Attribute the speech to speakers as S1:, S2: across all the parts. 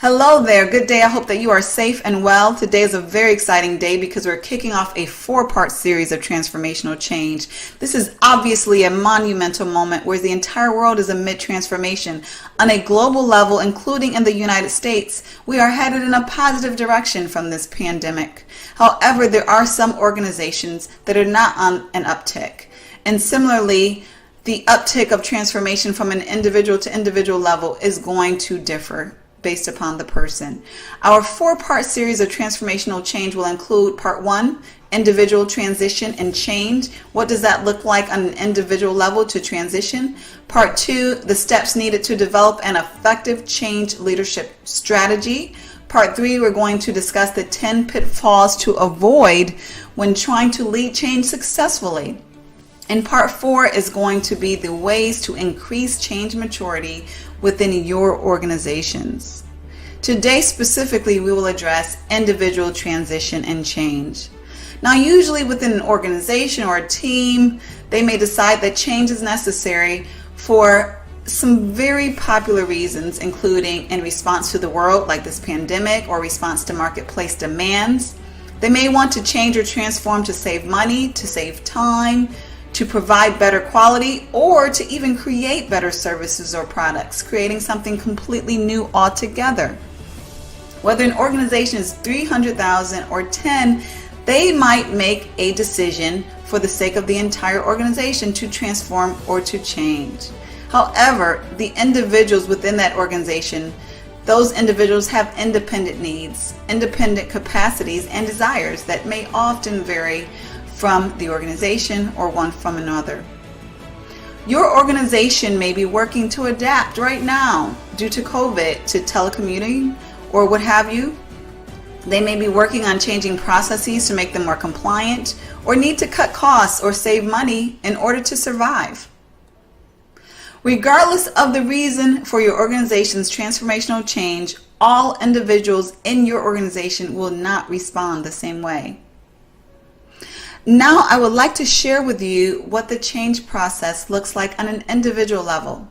S1: Hello there. Good day. I hope that you are safe and well. Today is a very exciting day because we're kicking off a 4-part series of transformational change. This is obviously a monumental moment where the entire world is amid transformation. On a global level, including in the United States, we are headed in a positive direction from this pandemic. However, there are some organizations that are not on an uptick. And similarly, the uptick of transformation from an individual to individual level is going to differ based upon the person. Our 4-part series of transformational change will include part 1, individual transition and change. What does that look like on an individual level to transition? Part 2, the steps needed to develop an effective change leadership strategy. Part 3, we're going to discuss the 10 pitfalls to avoid when trying to lead change successfully. And part 4 is going to be the ways to increase change maturity within your organizations. Today specifically, we will address individual transition and change. Now, usually within an organization or a team, they may decide that change is necessary for some very popular reasons, including in response to the world, like this pandemic, or response to marketplace demands. They may want to change or transform to save money, to save time, to provide better quality, or to even create better services or products, creating something completely new altogether. Whether an organization is 300,000 or 10, they might make a decision for the sake of the entire organization to transform or to change. However, the individuals within that organization, those individuals have independent needs, independent capacities, and desires that may often vary from the organization or one from another. Your organization may be working to adapt right now due to COVID to telecommuting or what have you. They may be working on changing processes to make them more compliant, or need to cut costs or save money in order to survive. Regardless of the reason for your organization's transformational change, all individuals in your organization will not respond the same way. Now, I would like to share with you what the change process looks like on an individual level.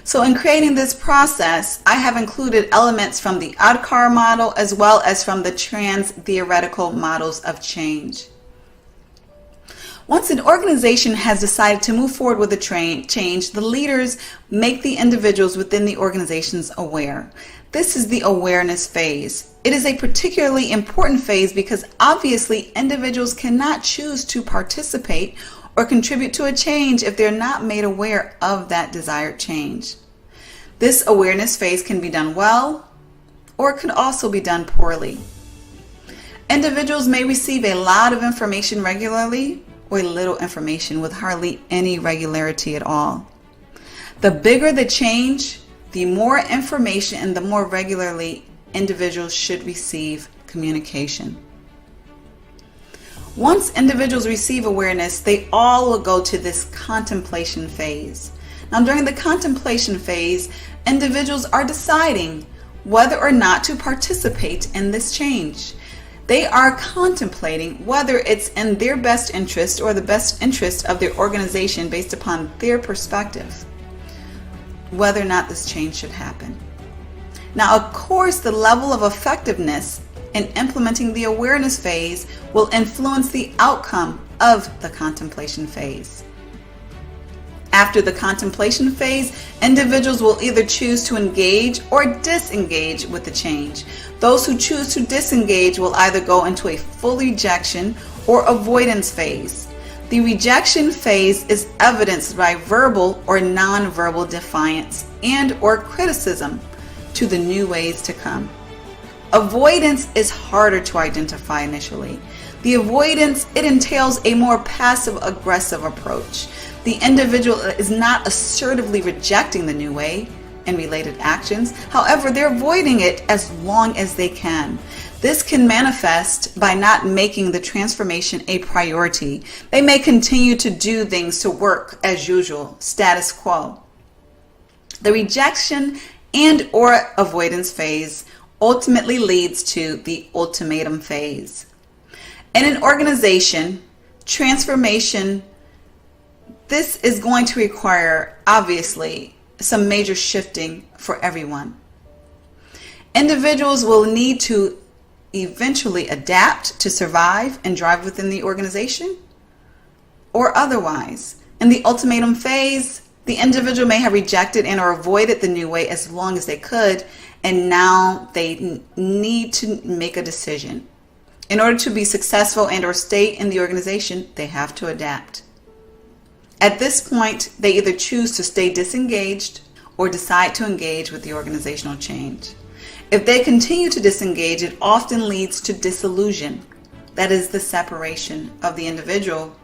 S1: So in creating this process, I have included elements from the ODCAR model as well as from the trans-theoretical models of change. Once an organization has decided to move forward with a change, the leaders make the individuals within the organizations aware. This is the awareness phase. It is a particularly important phase because obviously individuals cannot choose to participate or contribute to a change if they're not made aware of that desired change. This awareness phase can be done well, or it could also be done poorly. Individuals may receive a lot of information regularly, or little information with hardly any regularity at all. The bigger the change, the more information and the more regularly individuals should receive communication. Once individuals receive awareness, they all will go to this contemplation phase. Now, during the contemplation phase, individuals are deciding whether or not to participate in this change. They are contemplating whether it's in their best interest or the best interest of their organization based upon their perspective, whether or not this change should happen. Now, of course, the level of effectiveness in implementing the awareness phase will influence the outcome of the contemplation phase. After the contemplation phase, individuals will either choose to engage or disengage with the change. Those who choose to disengage will either go into a full rejection or avoidance phase. The rejection phase is evidenced by verbal or non-verbal defiance and or criticism to the new ways to come. Avoidance is harder to identify initially. The avoidance, it entails a more passive-aggressive approach. The individual is not assertively rejecting the new way and related actions. However, they're avoiding it as long as they can. This can manifest by not making the transformation a priority. They may continue to do things to work as usual, status quo. The rejection and or avoidance phase ultimately leads to the ultimatum phase. In an organization, transformation, this is going to require, obviously, some major shifting for everyone. Individuals will need to eventually adapt to survive and thrive within the organization, or otherwise. In the ultimatum phase, the individual may have rejected and or avoided the new way as long as they could, and now they need to make a decision. In order to be successful and or stay in the organization, they have to adapt. At this point, they either choose to stay disengaged or decide to engage with the organizational change. If they continue to disengage, it often leads to disillusion. That is the separation of the individual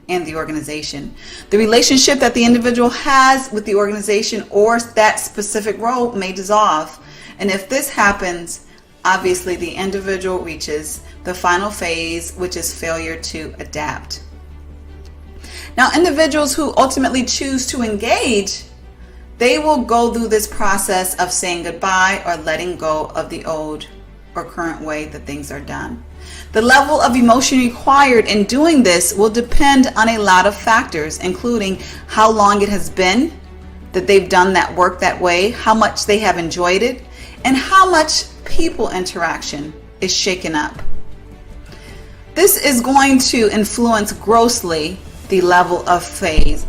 S1: and the organization. The relationship that the individual has with the organization or that specific role may dissolve. And if this happens, obviously the individual reaches the final phase, which is failure to adapt. Now, individuals who ultimately choose to engage, they will go through this process of saying goodbye or letting go of the old or current way that things are done. The level of emotion required in doing this will depend on a lot of factors, including how long it has been that they've done that work that way, how much they have enjoyed it, and how much people interaction is shaken up. This is going to influence grossly the level of phase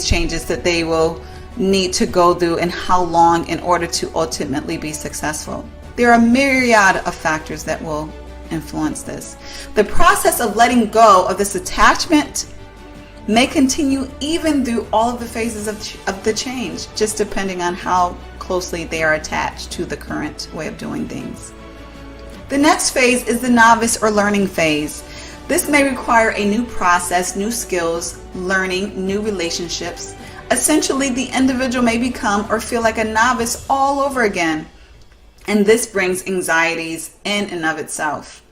S1: changes that they will need to go through and how long in order to ultimately be successful. There are a myriad of factors that will influence this. The process of letting go of this attachment may continue even through all of the phases of the change, just depending on how closely they are attached to the current way of doing things. The next phase is the novice or learning phase. This may require a new process, new skills, learning, new relationships. Essentially, the individual may become or feel like a novice all over again, and this brings anxieties in and of itself.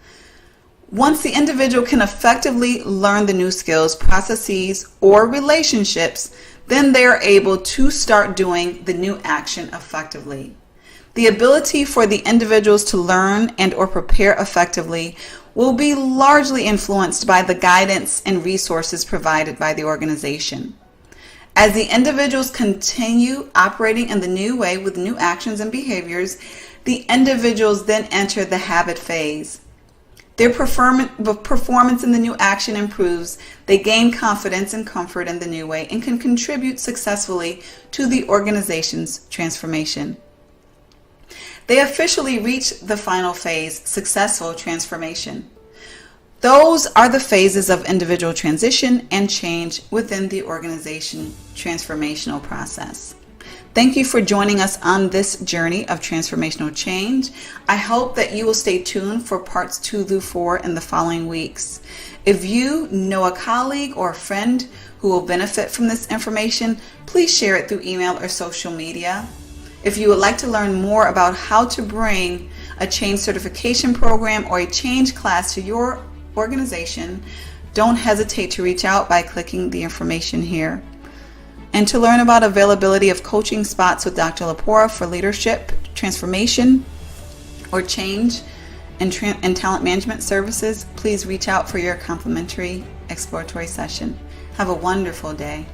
S1: Once the individual can effectively learn the new skills, processes, or relationships, then they are able to start doing the new action effectively. The ability for the individuals to learn and or prepare effectively will be largely influenced by the guidance and resources provided by the organization. As the individuals continue operating in the new way with new actions and behaviors, the individuals then enter the habit phase. Their performance in the new action improves. They gain confidence and comfort in the new way and can contribute successfully to the organization's transformation. They officially reach the final phase, successful transformation. Those are the phases of individual transition and change within the organization transformational process. Thank you for joining us on this journey of transformational change. I hope that you will stay tuned for parts 2 through 4 in the following weeks. If you know a colleague or a friend who will benefit from this information, please share it through email or social media. If you would like to learn more about how to bring a change certification program or a change class to your organization, don't hesitate to reach out by clicking the information here. And to learn about availability of coaching spots with Dr. Lepora for leadership, transformation, or change and talent management services, please reach out for your complimentary exploratory session. Have a wonderful day.